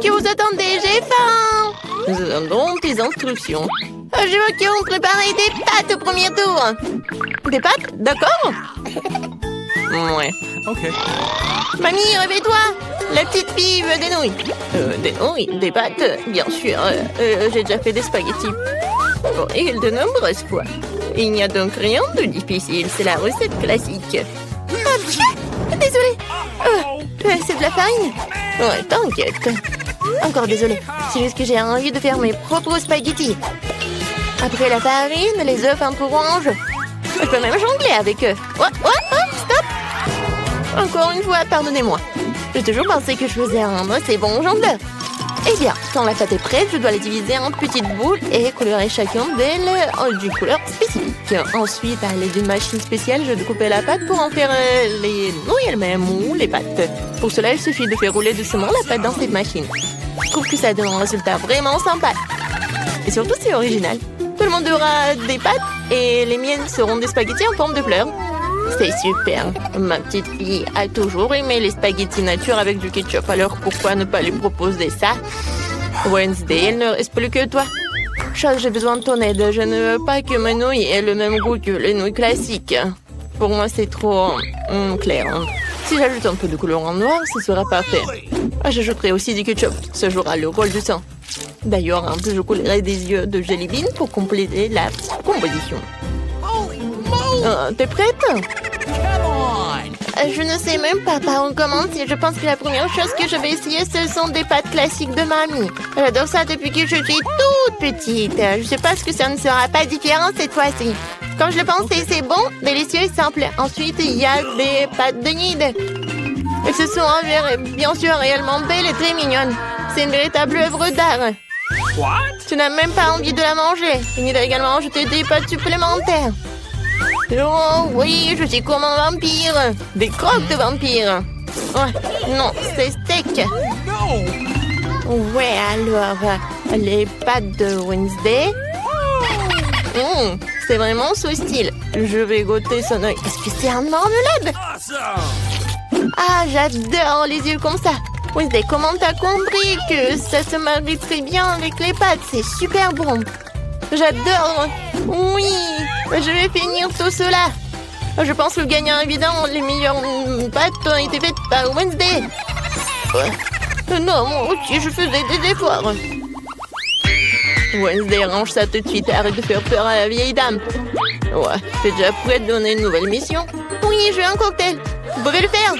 Qu'est-ce que vous attendez? J'ai faim! Nous attendons tes instructions. Je veux qu'on prépare des pâtes au premier tour. Des pâtes? D'accord? Ouais. Ok. Mamie, réveille-toi! La petite fille veut des nouilles. Des nouilles? Des pâtes? Bien sûr. J'ai déjà fait des spaghettis. Et de nombreuses fois. Il n'y a donc rien de difficile. C'est la recette classique. Ah, désolée. C'est de la farine? Ouais, t'inquiète. Encore désolée. C'est juste que j'ai envie de faire mes propres spaghettis. Après la farine, les œufs un peu orange. Je peux même jongler avec eux. Oh, stop! Encore une fois, pardonnez-moi. J'ai toujours pensé que je faisais un assez bon jongleur. Eh bien, quand la pâte est prête, je dois la diviser en petites boules et colorer chacune d'elles d'une couleur spécifique. Ensuite, à l'aide d'une machine spéciale, je découpe la pâte pour en faire les nouilles elles-mêmes ou les pâtes. Pour cela, il suffit de faire rouler doucement la pâte dans cette machine. Je trouve que ça donne un résultat vraiment sympa. Et surtout, c'est original. Tout le monde aura des pâtes et les miennes seront des spaghettis en forme de fleurs. C'est super. Ma petite fille a toujours aimé les spaghettis nature avec du ketchup. Alors pourquoi ne pas lui proposer ça? Wednesday, il ne reste plus que toi. Charles, j'ai besoin de ton aide. Je ne veux pas que mes nouilles aient le même goût que les nouilles classiques. Pour moi, c'est trop clair. Si j'ajoute un peu de colorant noir, ce sera parfait. J'ajouterai aussi du ketchup. Ça jouera le rôle du sang. D'ailleurs, un peu je coulerai des yeux de jelly bean pour compléter la composition. T'es prête? Je ne sais même pas par où commencer. Je pense que la première chose que je vais essayer, ce sont des pâtes classiques de mamie. J'adore ça depuis que je suis toute petite. Je suppose que ça ne sera pas différent cette fois-ci. Comme je le pensais, c'est bon, délicieux et simple. Ensuite, il y a des pâtes de Nid. Elles se sont bien sûr réellement belles et très mignonnes. C'est une véritable œuvre d'art. Tu n'as même pas envie de la manger. Nid a également ajouté des pâtes supplémentaires. Oh oui, je suis comme un vampire. Des croques de vampire. Ouais, non, c'est steak. Ouais, alors, les pâtes de Wednesday. C'est vraiment ce style. Je vais goûter son œil. Est-ce que c'est un marmelade? Ah, j'adore les yeux comme ça. Wednesday, comment t'as compris que ça se marie très bien avec les pâtes? C'est super bon. J'adore. Oui, je vais finir tout cela. Je pense que le gagnant évident, les meilleures pâtes ont été faites par Wednesday. Non, moi aussi, je faisais des efforts. Wednesday, range ça tout de suite. Arrête de faire peur à la vieille dame. Ouais, t'es déjà prête de donner une nouvelle mission? Oui, je veux un cocktail. Vous pouvez le faire?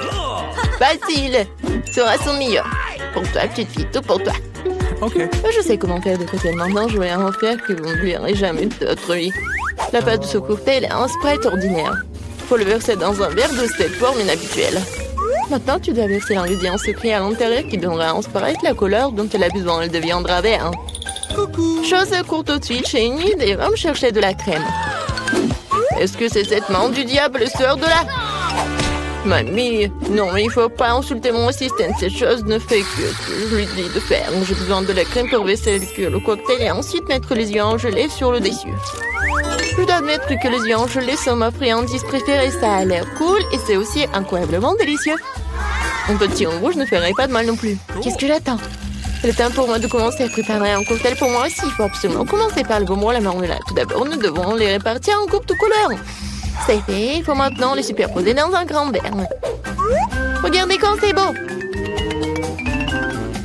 Facile. Sera son meilleur. Pour toi, petite fille, tout pour toi. Ok. Je sais comment faire des cocktails maintenant. Je vais en faire que vous ne verrez jamais de votre vie. La pâte de ce cocktail est un Sprite ordinaire. Faut le verser dans un verre de cette forme inhabituelle. Maintenant, tu dois verser l'ingrédient secret à l'intérieur qui donnera à un Sprite la couleur dont elle a besoin. Elle deviendra vert. Coucou. Chose court tout de suite chez Nid et va me chercher de la crème. Est-ce que c'est cette main du diable sort de là? Mamie, non, il faut pas insulter mon assistant. Cette chose ne fait que ce que je lui dis de faire. J'ai besoin de la crème pour verser le cocktail et ensuite mettre les yeux en gelée sur le dessus. Je dois admettre que les yeux en gelée sont ma friandise préférée. Ça a l'air cool et c'est aussi incroyablement délicieux. Un petit en rouge ne ferait pas de mal non plus. Qu'est-ce que j'attends? C'est le temps pour moi de commencer à préparer un cocktail pour moi aussi. Il faut absolument commencer par le bonbon et la marmelade. Tout d'abord, nous devons les répartir en coupes de couleurs. C'est fait, il faut maintenant les superposer dans un grand verre. Regardez comme c'est beau!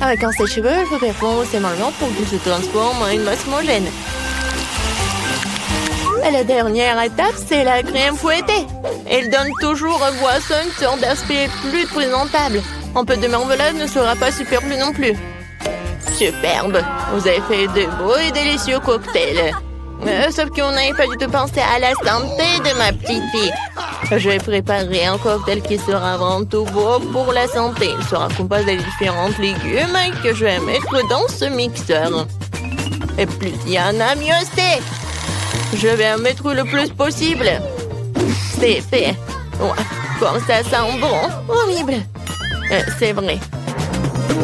Avec un sèche-cheveux, il faut faire fondre ces marrons pour qu'ils se transforment en une masse homogène. Et la dernière étape, c'est la crème fouettée. Elle donne toujours aux boissons une sorte d'aspect plus présentable. Un peu de marmelade ne sera pas superflu non plus. Superbe! Vous avez fait de beaux et délicieux cocktails. Sauf qu'on n'avait pas du tout pensé à la santé de ma petite fille. Je vais préparer un cocktail qui sera avant tout beau pour la santé. Il sera composé de différents légumes que je vais mettre dans ce mixeur. Et plus il y en a, mieux c'est. Je vais en mettre le plus possible. C'est fait. Ouais, comme ça sent bon. Horrible. C'est vrai.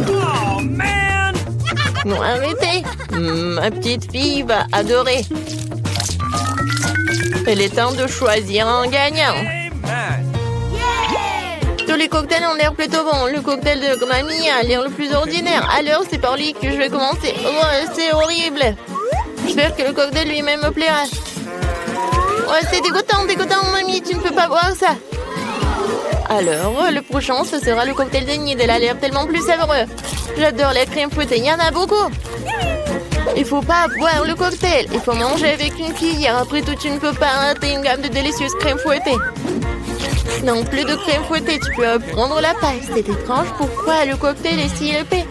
Oh, man! Non, arrêtez. Ma petite fille va adorer. Il est temps de choisir un gagnant. Amen. Tous les cocktails ont l'air plutôt bons. Le cocktail de mamie a l'air le plus ordinaire. Alors, c'est par lui que je vais commencer. Oh, c'est horrible. J'espère que le cocktail lui-même me plaira. Ouais, c'est dégoûtant, mamie. Tu ne peux pas boire ça. Alors, le prochain, ce sera le cocktail de nid. Elle a l'air tellement plus savoureux. J'adore la crème fouettée. Il y en a beaucoup. Il faut pas boire le cocktail. Il faut manger avec une cuillère. Après tout, tu ne peux pas rater une gamme de délicieuses crèmes fouettées. Non, plus de crème fouettée. Tu peux prendre la paille. C'est étrange. Pourquoi le cocktail est si épais?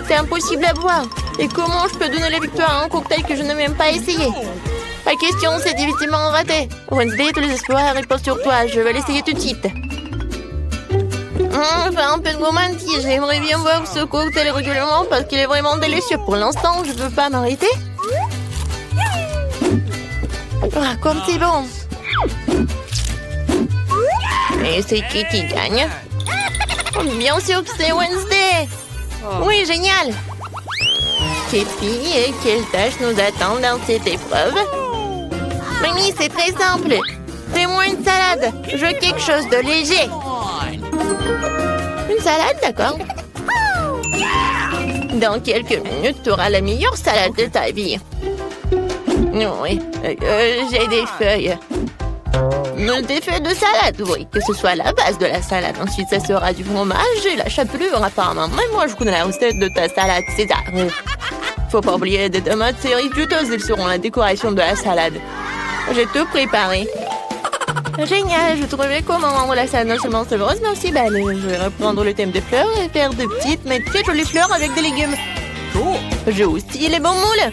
C'est impossible à boire. Et comment je peux donner la victoire à un cocktail que je n'ai même pas essayé? Pas question, c'est difficilement raté. Wednesday, tous les espoirs reposent sur toi. Je vais l'essayer tout de suite. Enfin, un peu de gourmandise. J'aimerais bien voir ce cocktail régulièrement parce qu'il est vraiment délicieux. Pour l'instant, je ne peux pas m'arrêter. Ah, comme c'est bon. Et c'est qui gagne? Bien sûr que c'est Wednesday. Oui, génial. Quelle fille et quelle tâche nous attendent dans cette épreuve? Mamie, c'est très simple. Fais-moi une salade. Je veux quelque chose de léger. Une salade, d'accord. Dans quelques minutes, tu auras la meilleure salade de ta vie. Oui, j'ai des feuilles. Des feuilles de salade, oui, que ce soit la base de la salade. Ensuite, ça sera du fromage et la chapelure, apparemment. Même moi, je connais la recette de ta salade César. Faut pas oublier des tomates cerises juteuses. Elles seront la décoration de la salade. J'ai tout préparé. Génial, je trouvais comment rendre la salade non seulement savoureuse, mais aussi belle. Je vais reprendre le thème des fleurs et faire de petites, mais très jolies fleurs avec des légumes. J'ai aussi les bons moules.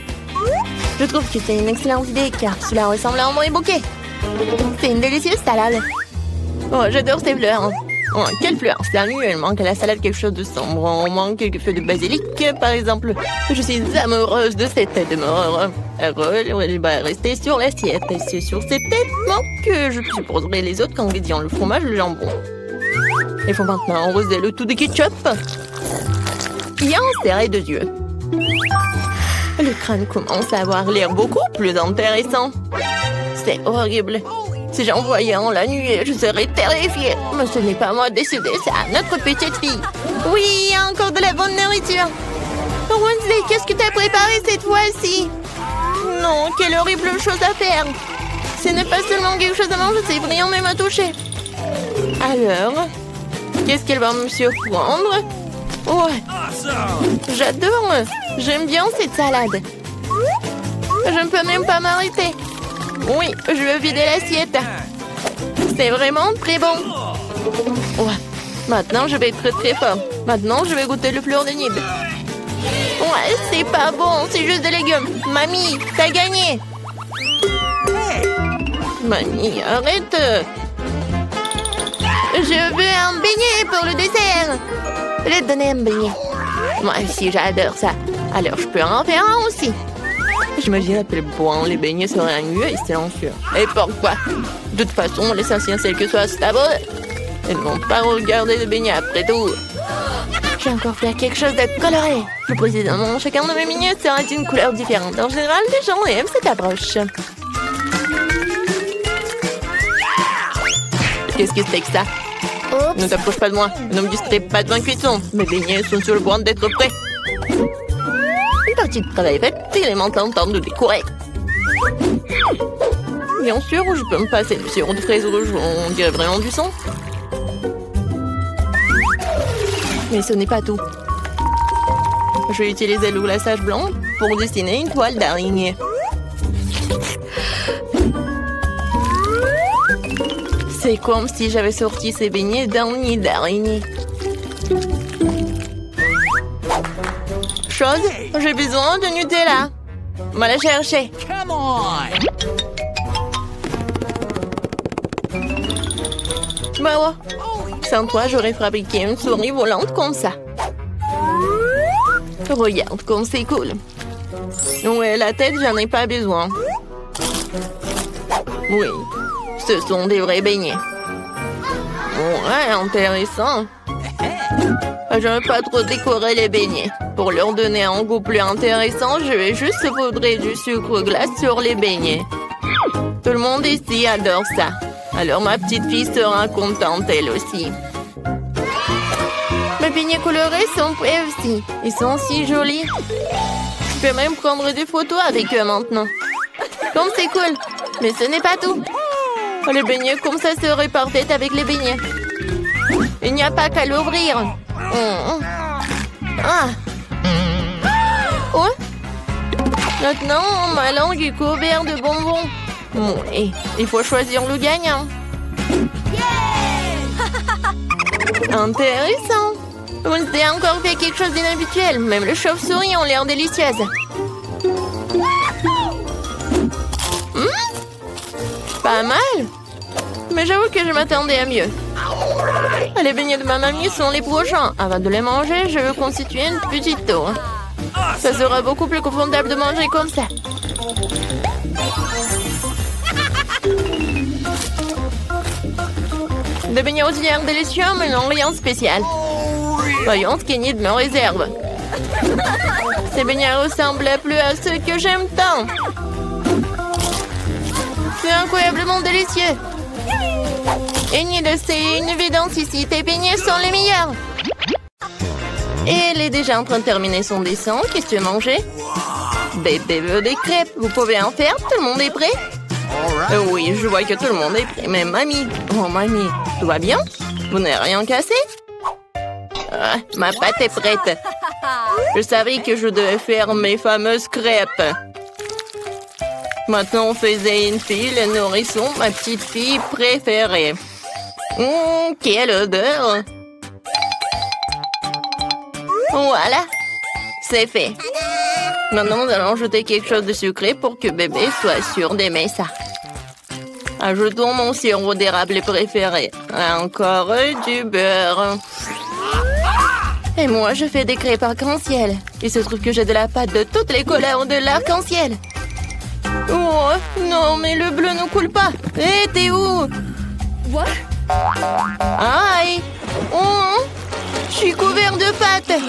Je trouve que c'est une excellente idée, car cela ressemble à un vrai bouquet. C'est une délicieuse salade. Oh, j'adore ces fleurs. Oh, quelle fleur? Sérieux, il manque à la salade quelque chose de sombre. On manque quelques feuilles de basilic, par exemple. Je suis amoureuse de cette tête de mort. Elle va rester sur l'assiette. Et c'est sur cette tête que je supposerai les autres ingrédients, le fromage et le jambon. Il faut maintenant arroser le tout de ketchup. Bien serré de yeux. Le crâne commence à avoir l'air beaucoup plus intéressant. C'est horrible. Si j'en voyais un la nuit, je serais terrifiée. Mais ce n'est pas moi de décider, c'est à notre petite fille. Oui, encore de la bonne nourriture. Oh, Wednesday, qu'est-ce que tu as préparé cette fois-ci? Non, quelle horrible chose à faire. Ce n'est pas seulement quelque chose à manger, c'est brillant même à toucher. Alors, qu'est-ce qu'elle va me surprendre? Ouais, j'adore. J'aime bien cette salade. Je ne peux même pas m'arrêter. Oui, je veux vider l'assiette. C'est vraiment très bon. Ouais, maintenant je vais être très fort. Maintenant, je vais goûter le fleur de nid. Ouais, c'est pas bon, c'est juste des légumes. Mamie, t'as gagné. Mamie, arrête. Je veux un beignet pour le dessert. Je vais te donner un beignet. Moi aussi, j'adore ça. Alors, je peux en faire un aussi. J'imagine à quel point les beignets seraient mieux et silencieux. Et pourquoi? De toute façon, l'essentiel c'est que ce soit savoureux. Ils ne vont pas regarder les beignets après tout. J'ai encore fait quelque chose de coloré. Plus précisément, chacun de mes beignets sera d'une couleur différente. En général, les gens aiment cette approche. Qu'est-ce que c'est que ça? Ne t'approche pas de moi. Ne me distrais pas de ma cuisson. Mes beignets sont sur le point d'être prêts. Une partie de travail faite, il est maintenant temps de décorer. Bien sûr, je peux me passer du sirop de fraise rouge, on dirait vraiment du sang. Mais ce n'est pas tout. Je vais utiliser le glaçage blanc pour dessiner une toile d'araignée. C'est comme si j'avais sorti ces beignets d'un nid d'araignée. Chose, j'ai besoin de Nutella. Va la chercher. Come on! Bah ouais. Sans toi, j'aurais fabriqué une souris volante comme ça. Regarde comme c'est cool. Ouais, la tête, j'en ai pas besoin. Oui, ce sont des vrais beignets. Ouais, intéressant. Je ne veux pas trop décorer les beignets. Pour leur donner un goût plus intéressant, je vais juste saupoudrer du sucre glace sur les beignets. Tout le monde ici adore ça. Alors ma petite fille sera contente elle aussi. beignets colorés sont prêts aussi. Ils sont si jolis. Je peux même prendre des photos avec eux maintenant. Comme c'est cool. Mais ce n'est pas tout. Les beignets comme ça se répartent avec les beignets. Il n'y a pas qu'à l'ouvrir. Ah. Oh. Maintenant, ma langue est couverte de bonbons. Bon, et il faut choisir le gagnant. Intéressant. Wednesday a encore fait quelque chose d'inhabituel. Même les chauves-souris ont l'air délicieuses. Pas mal. Mais j'avoue que je m'attendais à mieux. Les beignets de ma mamie sont les prochains. Avant de les manger, je veux constituer une petite tour. Ça sera beaucoup plus confortable de manger comme ça. Des beignets aux œufs délicieux, mais non rien de spécial. Voyons ce qu'Enid me réserve. Ces beignets ressemblent plus à ceux que j'aime tant. C'est incroyablement délicieux. Enid, c'est une évidence ici. Tes beignets sont les meilleurs. Et elle est déjà en train de terminer son dessin. Qu'est-ce que tu veux manger? Bébé veut des crêpes. Vous pouvez en faire? Tout le monde est prêt? Oui, je vois que tout le monde est prêt. Mais mamie, oh mamie, tout va bien? Vous n'avez rien cassé? Ah, ma pâte est prête. Je savais que je devais faire mes fameuses crêpes. Maintenant, on faisait une fille, le nourrisson, ma petite fille préférée. Quelle odeur! Voilà, c'est fait. Maintenant, nous allons ajouter quelque chose de sucré pour que bébé soit sûr d'aimer ça. Ajoutons mon sirop d'érable préféré. Encore du beurre. Et moi, je fais des crêpes arc-en-ciel. Il se trouve que j'ai de la pâte de toutes les couleurs de l'arc-en-ciel. Oh, non, mais le bleu ne coule pas. Hé, t'es où? What? Aïe! Oh, je suis couvert de pâte.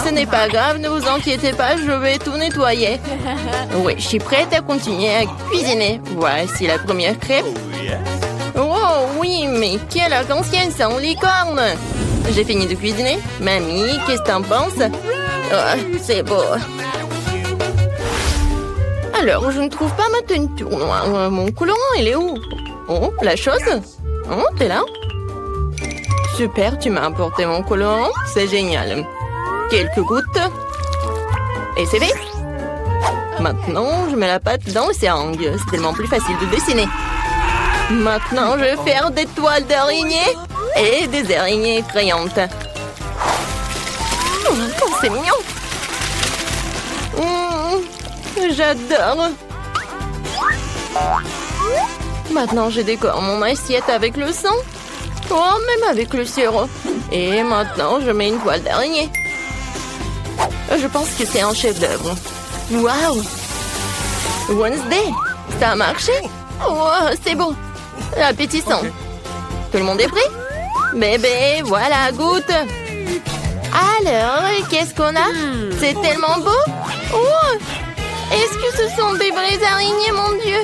Ce n'est pas grave, ne vous inquiétez pas, je vais tout nettoyer. Oui, je suis prête à continuer à cuisiner. Voici la première crêpe. Oh oui, mais quelle arc-en-ciel sans licorne! J'ai fini de cuisiner. Mamie, qu'est-ce que t'en penses? Oh, c'est beau. Alors, je ne trouve pas ma teinture noire. Mon colorant, il est où? Oh, la chose? Oh, t'es là? Super, tu m'as apporté mon colorant. C'est génial. Quelques gouttes. Et c'est fait. Maintenant, je mets la pâte dans le seringue. C'est tellement plus facile de dessiner. Maintenant, je vais faire des toiles d'araignées et des araignées crayantes. Oh, c'est mignon. J'adore. Maintenant, je décore mon assiette avec le sang. Oh, même avec le sirop. Et maintenant, je mets une toile d'araignée. Je pense que c'est un chef-d'œuvre. Waouh! Wednesday, ça a marché? Oh, c'est bon. Appétissant. Okay. Tout le monde est prêt? Bébé, voilà, goûte. Alors, qu'est-ce qu'on a? C'est tellement beau. Oh! Est-ce que ce sont des vraies araignées, mon Dieu?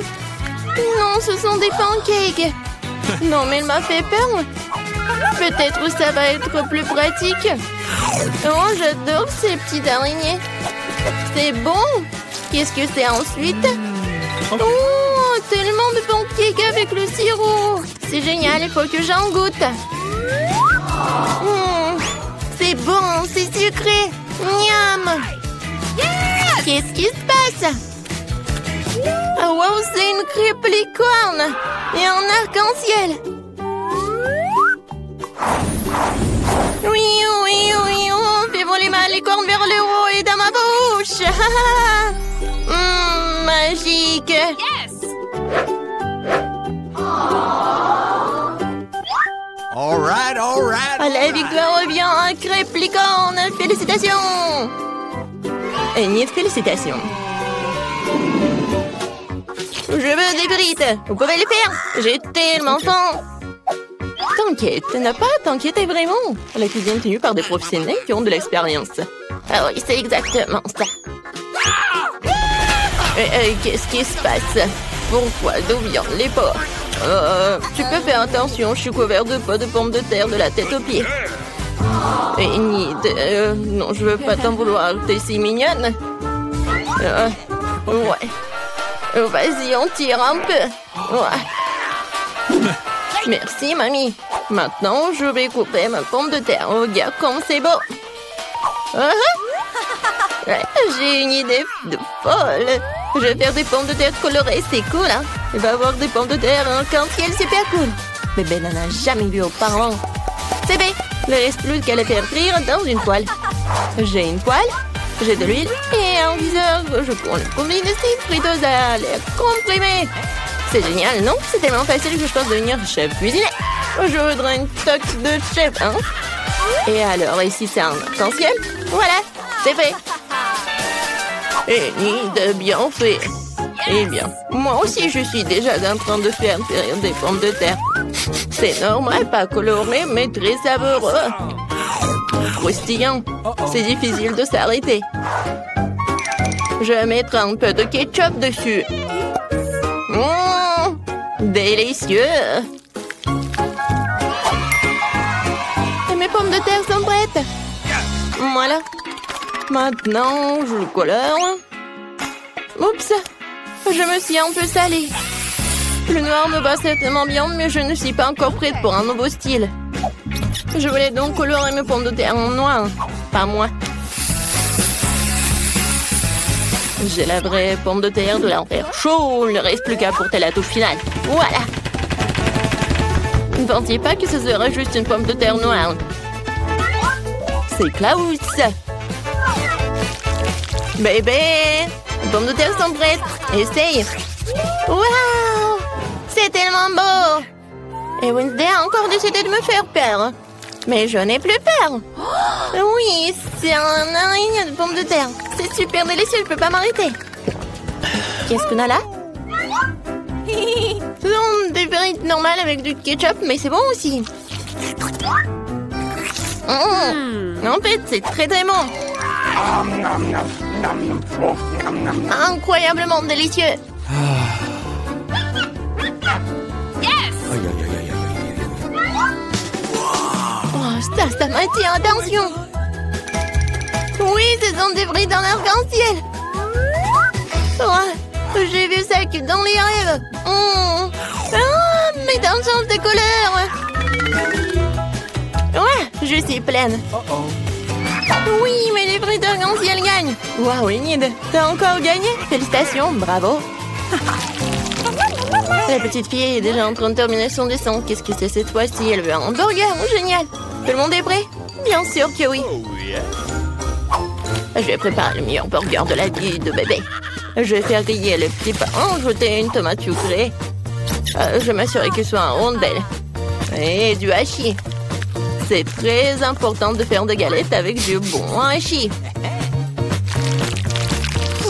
Non, ce sont des pancakes. Non, mais il m'a fait peur. Peut-être ça va être plus pratique. Oh, j'adore ces petites araignées. C'est bon. Qu'est-ce que c'est ensuite? Oh, tellement de pancakes avec le sirop. C'est génial, il faut que j'en goûte. C'est bon, c'est sucré. Miam. Qu'est-ce qui se passe? Oh, wow, c'est une crêpe licorne et un arc-en-ciel. Oui, oui, oui, on fait voler ma licorne vers le haut et dans ma bouche. Magique. Yes. All right. La victoire revient à crêpe licorne. Félicitations. Enid, félicitations. Je veux des frites. Vous pouvez les faire. J'ai tellement faim. T'inquiète, n'a pas à t'inquiéter vraiment. La cuisine est tenue par des professionnels qui ont de l'expérience. Ah oui, c'est exactement ça. Qu'est-ce qui se passe? pourquoi? D'où viennent les porcs? Tu peux faire attention, je suis couvert de pots de pommes de terre de la tête aux pieds. Et non, je veux pas t'en vouloir, t'es si mignonne. Ouais. Vas-y, on tire un peu. Ouais. Merci, mamie. Maintenant, je vais couper ma pomme de terre. Regarde comme c'est beau. J'ai une idée de folle. Je vais faire des pommes de terre colorées, c'est cool, hein? Il va y avoir des pommes de terre en arc-en-ciel, super cool. Bébé n'en a jamais vu auparavant. C'est bien. Il ne reste plus qu'à les faire frire dans une poêle. J'ai une poêle, j'ai de l'huile et un viseur. Je combine ces friteuses à l'air comprimé. C'est génial, non? C'est tellement facile que je pense devenir chef cuisinier. Je voudrais une toque de chef, hein? Et alors, ici, c'est un arc-en-ciel. Voilà, c'est fait. Et ni de bien fait. Eh bien, moi aussi, je suis déjà en train de faire frire des pommes de terre. C'est normal, pas coloré, mais très savoureux. Croustillant. C'est difficile de s'arrêter. Je vais mettre un peu de ketchup dessus. Délicieux. Et mes pommes de terre sont prêtes. Voilà. Maintenant, je le colore. Oups, je me suis un peu salée. Le noir me va certainement bien, mais je ne suis pas encore prête pour un nouveau style. Je voulais donc colorer mes pommes de terre en noir. Pas moi. J'ai la vraie pomme de terre de l'enfer chaud. Il ne reste plus qu'à apporter la touche finale. Voilà. Ne pensiez pas que ce serait juste une pomme de terre noire. C'est Klaus. Bébé, les pommes de terre sont prêtes. Essaye. Waouh, c'est tellement beau. Et Wednesday a encore décidé de me faire peur. Mais je n'ai plus peur. Oui, c'est un araignée de pommes de terre. C'est super délicieux, je peux pas m'arrêter. Qu'est-ce qu'on a là? Ce sont des frites normales avec du ketchup, mais c'est bon aussi. En fait, c'est très très bon. Incroyablement délicieux. Oh, ça m'attire, attention. Oui, ce sont des frites en arc-en-ciel. Oh, j'ai vu ça que dans les rêves. Mais dans le sens de couleur. Ouais, je suis pleine. Oui, mais les frites arc-en-ciel gagnent. Waouh, Enid, t'as encore gagné? Félicitations, bravo. La petite fille est déjà en train de terminer son dessin. Qu'est-ce que c'est cette fois-ci? Elle veut un hamburger. Génial. Tout le monde est prêt? Bien sûr que oui. Je vais préparer le meilleur burger de la vie de bébé. Je vais faire griller le petit pain, ajouter une tomate sucrée. Je vais m'assurer qu'il soit en rondelle. Et du hachis. C'est très important de faire des galettes avec du bon hachis.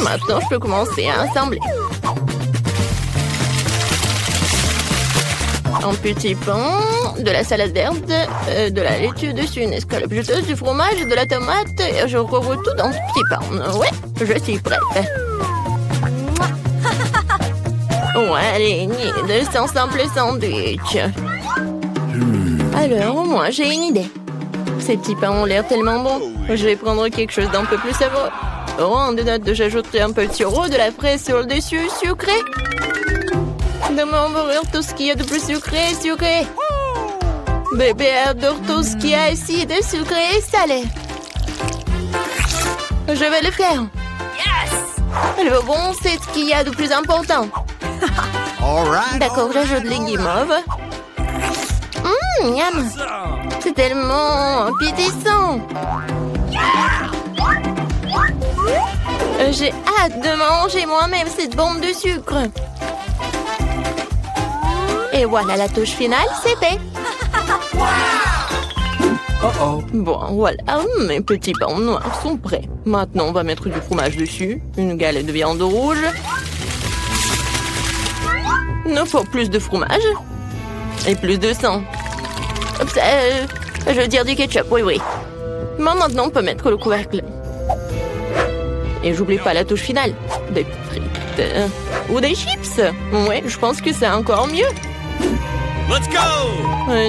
Maintenant, je peux commencer à assembler. Un petit pain, de la salade verte, de la laitue dessus, une escalope juteuse, du fromage et de la tomate. Et je recouvre tout dans ce petit pain. Ouais, je suis prête. Ouais, allez, de son simple sandwich. Alors, moi, j'ai une idée. Ces petits pains ont l'air tellement bons. Je vais prendre quelque chose d'un peu plus savoureux. Oh, en note, j'ajouterai un peu de sirop, de la fraise sur le dessus, sucré. Dans mon hamburger, tout ce qu'il y a de plus sucré, sucré. Bébé adore tout ce qui est acide, sucré et salé. Je vais le faire. Le bon, c'est ce qu'il y a de plus important. D'accord, j'ajoute les guimauves. Miam. C'est tellement appétissant. J'ai hâte de manger moi-même cette bombe de sucre. Et voilà la touche finale, c'est fait. Bon, voilà, mes petits pains noirs sont prêts. Maintenant, on va mettre du fromage dessus, une galette de viande rouge. Il nous faut plus de fromage et plus de sang. Je veux dire du ketchup, oui. Mais maintenant, on peut mettre le couvercle. Et j'oublie pas la touche finale, des frites. frites. Ou des chips. Ouais, je pense que c'est encore mieux. Let's go!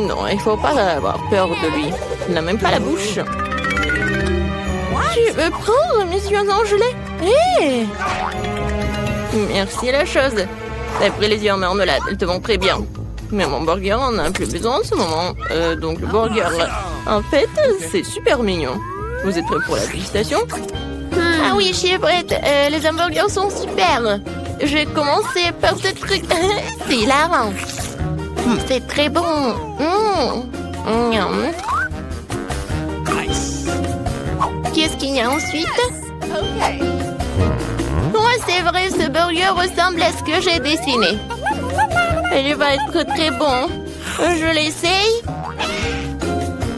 Non, il faut pas avoir peur de lui. Il n'a même pas la bouche. Tu veux prendre mes yeux en gelée? Hé! Merci la chose. T'as pris les yeux en marmelade, elles te vont très bien. Mais mon burger en a plus besoin en ce moment. Donc le burger, en fait, c'est super mignon. Vous êtes prêts pour la dégustation? Ah oui, je suis prête. Les hamburgers sont super. Je vais commencer par ce truc. C'est hilarant. C'est très bon. Miam. Qu'est-ce qu'il y a ensuite? Ouais, c'est vrai, ce burger ressemble à ce que j'ai dessiné. Il va être très bon. Je l'essaye.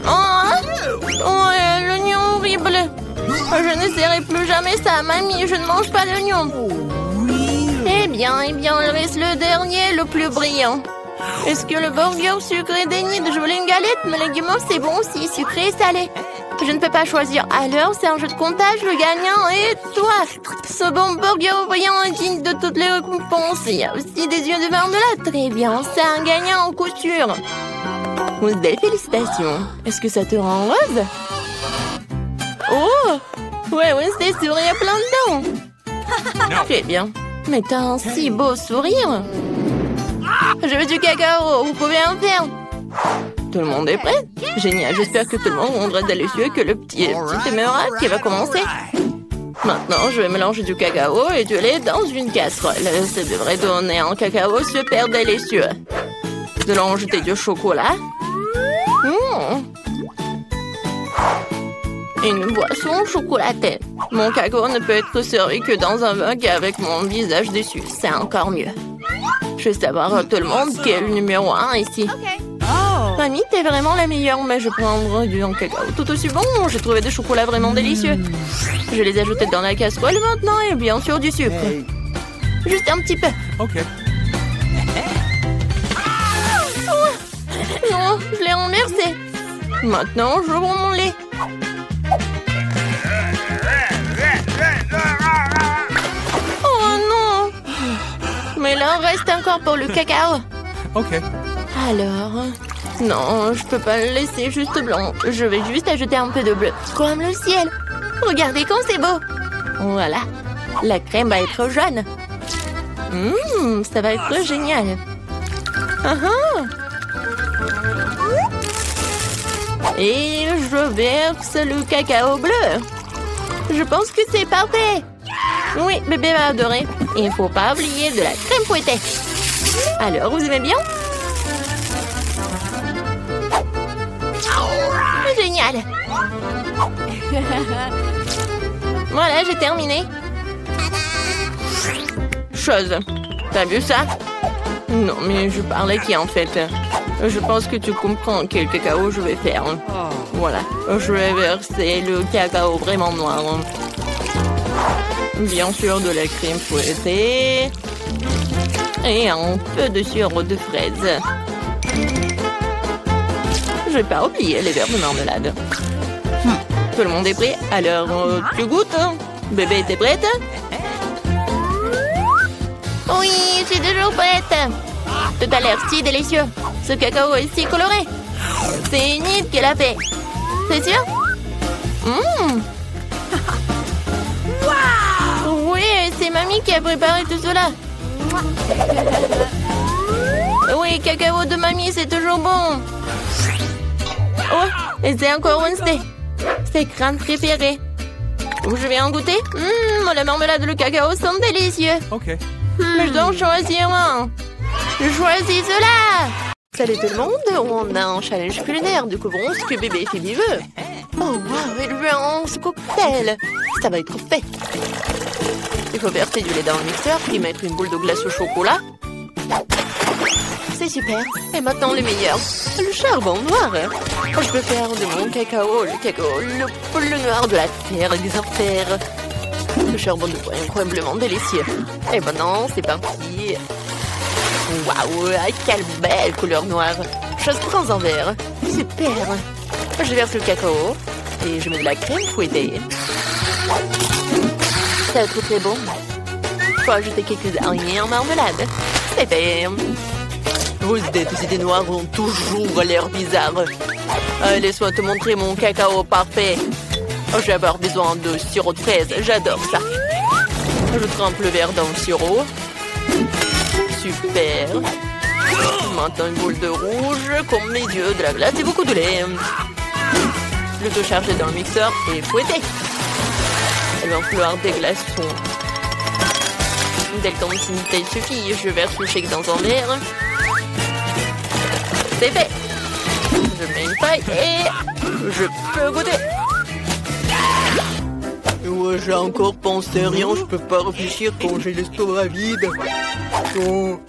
Oh, l'oignon horrible. Je n'essaierai plus jamais ça, mamie. Je ne mange pas d'oignon. Eh bien, il reste le dernier, le plus brillant. Est-ce que le burger sucré dénie de jouer une galette? Mais le guimauve, c'est bon aussi, sucré et salé. Je ne peux pas choisir. Alors, c'est un jeu de comptage, le gagnant est toi. Ce bon burger brillant est digne de toutes les récompenses. Il y a aussi des yeux de marmelade. Très bien, c'est un gagnant en couture. Des félicitations. Est-ce que ça te rend heureuse? Oh! Ouais, Wednesday sourit à plein dedans. Très bien. Mais t'as un si beau sourire. Je veux du cacao, vous pouvez en faire. Tout le monde est prêt? Génial, j'espère que tout le monde rendra délicieux et que le petit émera qui va commencer. Maintenant, je vais mélanger du cacao et du lait dans une casserole. Ça devrait donner un cacao super délicieux. Nous allons ajouter du chocolat. Une boisson chocolatée. Mon cacao ne peut être servi que dans un vin avec mon visage dessus. C'est encore mieux. Je veux savoir tout le monde qui est le numéro 1 ici. Mamie, t'es vraiment la meilleure, mais je prends du cacao tout aussi bon. J'ai trouvé des chocolats vraiment délicieux. Je les ai ajoutés dans la casserole maintenant et bien sûr du sucre. Juste un petit peu. Ok. Non, je l'ai renversé. Maintenant, je prends mon lait. Oh non! Mais là, reste encore pour le cacao. Ok. Alors... Non, je peux pas le laisser juste blanc. Je vais juste ajouter un peu de bleu. Comme le ciel. Regardez comme c'est beau. Voilà. La crème va être jaune. Ça va être génial. Et je verse le cacao bleu. Je pense que c'est parfait. Oui, bébé va adorer. Il ne faut pas oublier de la crème fouettée. Alors, vous aimez bien? Génial. Voilà, j'ai terminé. Chose. T'as vu ça? Non, mais je parlais qui en fait. Je pense que tu comprends quel cacao je vais faire. Voilà. Je vais verser le cacao vraiment noir. Bien sûr, de la crème fouettée. Et un peu de sirop de fraise. Je vais pas oublier les verres de marmelade. Tout le monde est prêt? Alors, tu goûtes? Bébé, t'es prête? Oui, je suis toujours prête. Tout a l'air si délicieux. Ce cacao est si coloré. C'est Enid qui l'a fait. C'est sûr? Oui, c'est mamie qui a préparé tout cela. Oui, cacao de mamie, c'est toujours bon. Oh, et c'est encore Wednesday. Ses crânes préférées. Je vais en goûter. La marmelade et le cacao sont délicieux. Ok. Mais je dois en choisir un. Je choisis cela. Salut tout le monde, on a un challenge culinaire. Découvrons ce que bébé Phoebe veut. Oh wow, elle veut un cocktail. Ça va être fait. Il faut verser du lait dans le mixeur, puis mettre une boule de glace au chocolat. C'est super. Et maintenant le meilleur. Le charbon noir. Je peux faire de mon cacao, le bleu noir de la terre et des artères. Le charbon de bois est incroyablement délicieux. Et maintenant, c'est parti. Waouh, quelle belle couleur noire. Je prends un verre. Super. Je verse le cacao et je mets de la crème fouettée. Ça va être très bon. faut ajouter quelques araignées en marmelade. C'est fait. Vos idées noires ont toujours l'air bizarres. Laisse-moi te montrer mon cacao parfait. Je vais avoir besoin de sirop de fraise. J'adore ça. Je trempe le verre dans le sirop. Super. Maintenant une boule de rouge, comme mes yeux, de la glace et beaucoup de lait. Le tout chargé dans le mixeur et fouetté. Il va falloir des glaçons. Dès le temps il suffit, je verse le shake dans un verre. C'est fait. Je mets une paille et je peux goûter. Ouais, j'ai encore pensé rien, je peux pas réfléchir quand j'ai l'estomac vide. Oh,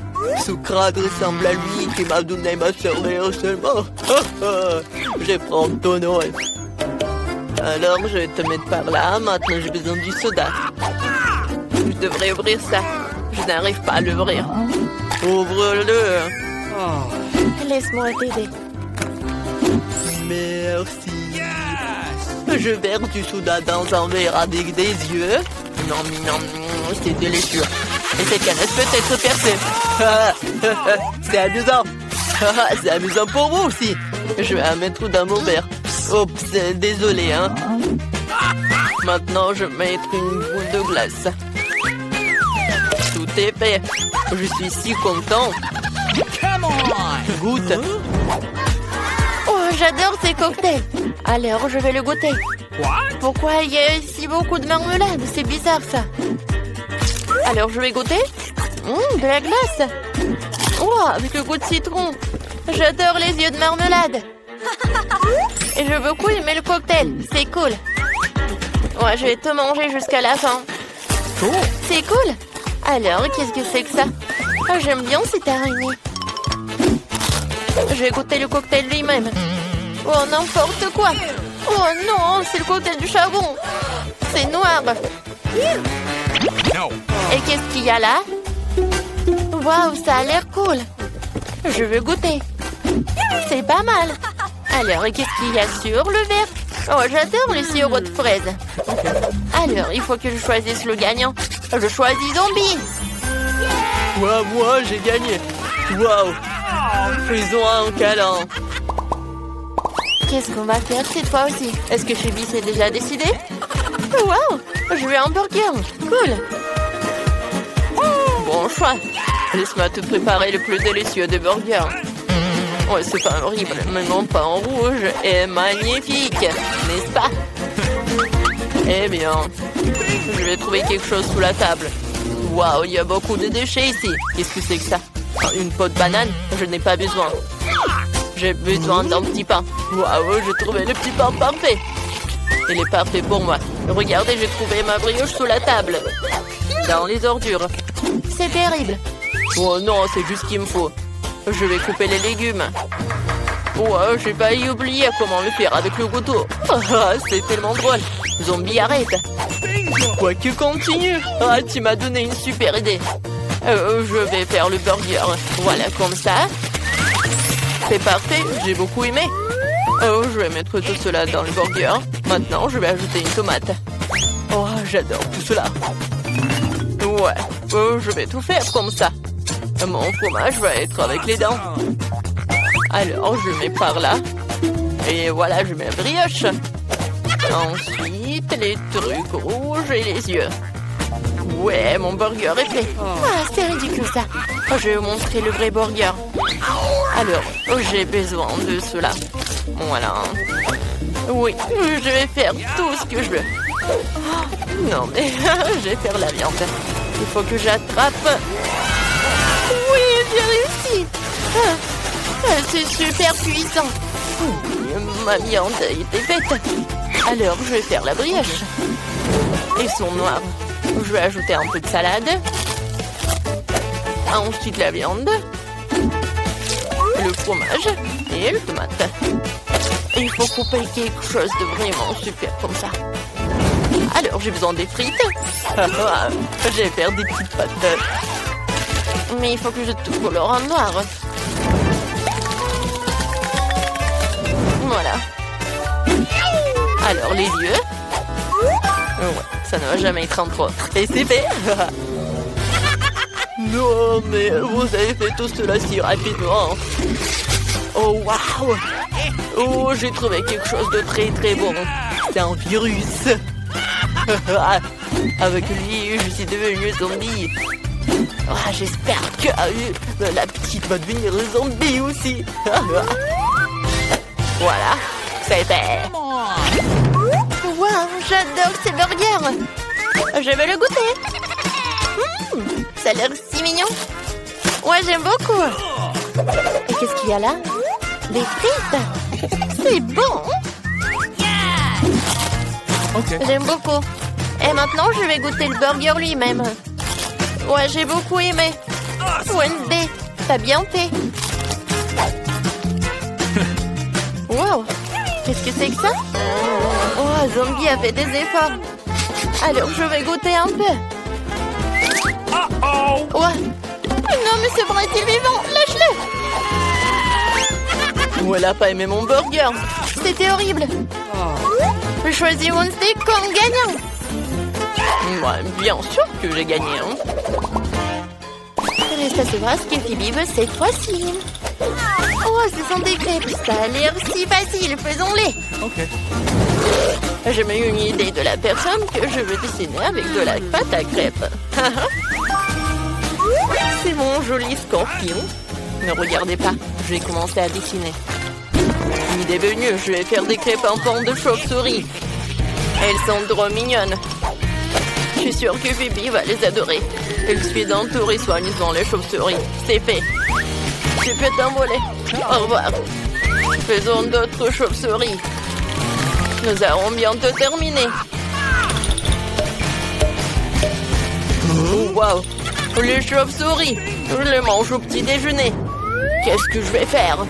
Socrate ressemble à lui qui m'a donné ma cervelle seulement. Je vais prendre ton nom. Alors, je vais te mettre par là. Maintenant, j'ai besoin du soda. Je devrais ouvrir ça. Je n'arrive pas à l'ouvrir. Ouvre-le. Laisse-moi t'aider. Merci. Je verse du soda dans un verre avec des yeux. Non, c'est délicieux. Et cette canette peut être percée. C'est amusant. C'est amusant pour vous aussi. Je vais la mettre dans mon verre. Oups, désolé, hein. Maintenant, je vais mettre une boule de glace. Tout est fait. Je suis si content. Goûte. Oh, j'adore ces cocktails. Alors, je vais le goûter. Pourquoi il y a si beaucoup de marmelade? C'est bizarre, ça. Alors, je vais goûter. De la glace. Oh, avec le goût de citron. J'adore les yeux de marmelade. Et je veux beaucoup aimer le cocktail. C'est cool. Ouais, je vais tout manger jusqu'à la fin. C'est cool. Alors, qu'est-ce que c'est que ça? Oh, j'aime bien cette araignée. Je vais goûter le cocktail lui-même. Oh, n'importe quoi. Oh non, c'est le cocktail du charbon. C'est noir. Et qu'est-ce qu'il y a là? Waouh, ça a l'air cool. Je veux goûter. C'est pas mal. Alors, qu'est-ce qu'il y a sur le verre? Oh, j'adore les sirops de fraises. Alors, il faut que je choisisse le gagnant. Je choisis Zombie. Ouais, moi, j'ai gagné. Waouh. Faisons un câlin. Qu'est-ce qu'on va faire cette fois aussi? Est-ce que Phoebe s'est déjà décidé? Waouh. Je veux un burger. Cool. Bon choix. Laisse-moi te préparer le plus délicieux des burgers. Ouais, c'est pas horrible, mais mon pain en rouge est magnifique, n'est-ce pas? Eh bien, je vais trouver quelque chose sous la table. Waouh, il y a beaucoup de déchets ici. Qu'est-ce que c'est que ça? Une peau de banane? Je n'ai pas besoin. J'ai besoin d'un petit pain. Waouh, j'ai trouvé le petit pain parfait. Il est parfait pour moi. Regardez, j'ai trouvé ma brioche sous la table. Dans les ordures. C'est terrible. Oh non, c'est juste ce qu'il me faut. Je vais couper les légumes. Oh, j'ai failli oublier comment le faire avec le couteau. C'est tellement drôle. Zombie, arrête. Quoi que continue. Ah, tu m'as donné une super idée. Je vais faire le burger. Voilà, comme ça. C'est parfait, j'ai beaucoup aimé. Oh, je vais mettre tout cela dans le burger. Maintenant, je vais ajouter une tomate. Oh, j'adore tout cela. Ouais, je vais tout faire comme ça. Mon fromage va être avec les dents. Alors, je mets par là. Et voilà, je mets la brioche. Ensuite, les trucs rouges et les yeux. Ouais, mon burger est prêt. Ah, c'est ridicule ça. Je vais vous montrer le vrai burger. Alors, j'ai besoin de cela. Voilà. Oui, je vais faire tout ce que je veux. Non, mais je vais faire la viande. Il faut que j'attrape. Oui, j'ai réussi. C'est super puissant. Ma viande était faite. Alors, je vais faire la brioche. Ils sont noirs. Je vais ajouter un peu de salade. Ensuite, la viande. Le fromage et le tomate. Il faut couper quelque chose de vraiment super comme ça. Alors, j'ai besoin des frites. Je vais faire des petites pâtes. Mais il faut que je tout colore en noir. Voilà. Alors, les yeux. Ouais, ça ne va jamais être en trop. Et c'est fait. non, mais vous avez fait tout cela si rapidement. Oh, waouh! Oh, j'ai trouvé quelque chose de très très bon. C'est un virus. Avec lui, je suis devenu zombie. Ah, j'espère que la petite va devenir zombie aussi. Voilà, c'est fait. Waouh, j'adore ces burgers. Je vais le goûter. Ça a l'air si mignon. Ouais, j'aime beaucoup. Et qu'est-ce qu'il y a là? Des frites. C'est bon. Okay. J'aime beaucoup. Et maintenant, je vais goûter le burger lui-même. Ouais, j'ai beaucoup aimé. Wednesday, t'as bien fait. Wow, qu'est-ce que c'est que ça? Oh, Zombie a fait des efforts. Alors, je vais goûter un peu. Ouais. Non, mais ce bras est-il vivant? Lâche-le. Oh, elle a pas aimé mon burger. C'était horrible. Je choisis Wednesday comme gagnant. Ouais, bien sûr que j'ai gagné. Hein. Reste à savoir ce que Phoebe veut cette fois-ci. Oh, ce sont des crêpes. Ça a l'air si facile. Faisons-les. Ok. J'ai même eu une idée de la personne que je veux dessiner avec de la pâte à crêpes. C'est mon joli scorpion. Ne regardez pas, je vais commencer à dessiner. Une idée venue, je vais faire des crêpes en forme de chauve-souris. Elles sont trop mignonnes. Je suis sûre que Phoebe va les adorer. Elle suit entourée soigneusement les chauves-souris. C'est fait. Tu peux t'envoler. Au revoir. Faisons d'autres chauves-souris. Nous allons bientôt terminer. Wow, les chauves-souris. Je les mange au petit déjeuner. Qu'est-ce que je vais faire?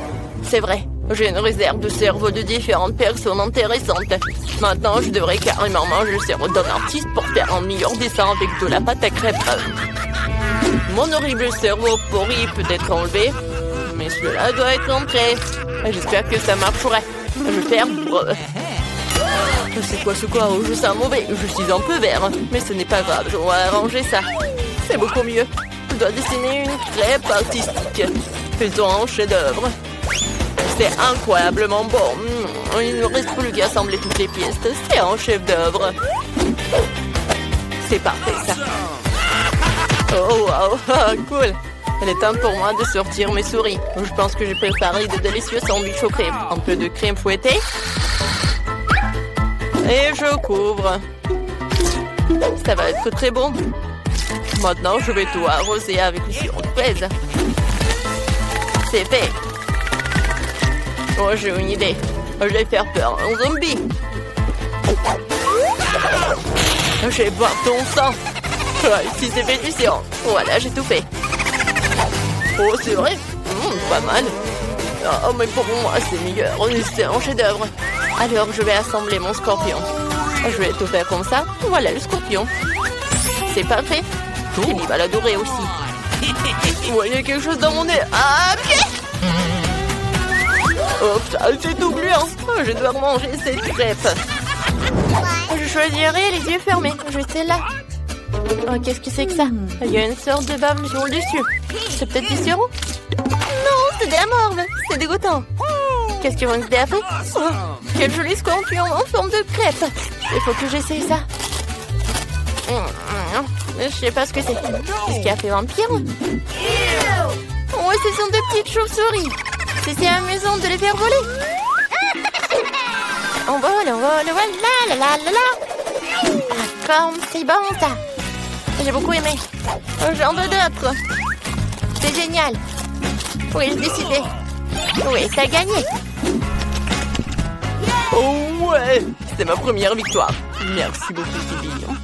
C'est vrai, j'ai une réserve de cerveau de différentes personnes intéressantes. Maintenant, je devrais carrément manger le cerveau d'un artiste pour faire un meilleur dessin avec de la pâte à crêpes. Mon horrible cerveau pourri peut être enlevé, mais cela doit être entré. J'espère que ça marchera. Je vais faire... C'est quoi ce corps? Je sens mauvais. Je suis un peu vert. Mais ce n'est pas grave. Je vais arranger ça. C'est beaucoup mieux. Je dois dessiner une crêpe artistique. Faisons un chef-d'œuvre. C'est incroyablement bon. Il ne reste plus qu'à assembler toutes les pièces. C'est un chef-d'œuvre. C'est parfait, ça. Oh, wow. Cool. Il est temps pour moi de sortir mes souris. Je pense que j'ai préparé de délicieux sandwichs aux crèmes. Un peu de crème fouettée. Et je couvre. Ça va être très bon. Maintenant, je vais tout arroser avec le sirop de fraise. C'est fait. Oh, j'ai une idée. Je vais faire peur à un zombie. Je vais boire ton sang. Si c'est fait du sirop. Voilà, j'ai tout fait. Oh, c'est vrai. Pas mal. Oh, mais pour moi, c'est meilleur. C'est un chef-d'œuvre. Alors, je vais assembler mon scorpion. Je vais tout faire comme ça. Voilà le scorpion. C'est parfait. Il va l'adorer aussi. Vous voyez quelque chose dans mon nez? Ah, pied! Oh, c'est tout gluant. Je dois manger cette crêpe. Je choisirai les yeux fermés. Je sais là. Oh, qu'est-ce que c'est que ça? Il y a une sorte de bave sur le dessus. C'est peut-être du sirop? Non, c'est de la morve. C'est dégoûtant. Qu'est-ce que Wednesday a fait? Oh, quel joli scorpion en forme de crêpe. Il faut que j'essaye ça. Je sais pas ce que c'est. Qu'est-ce qui a fait vampire? Oh, ce sont des petites chauves-souris. C'est amusant de les faire voler. On vole, voilà, la la la la. Ah, comme c'est bon ça. J'ai beaucoup aimé. J'en veux d'autres. C'est génial. Oui, j'ai décidé. Oui, t'as gagné. Oh ouais, c'est ma première victoire. Merci beaucoup, Phoebe.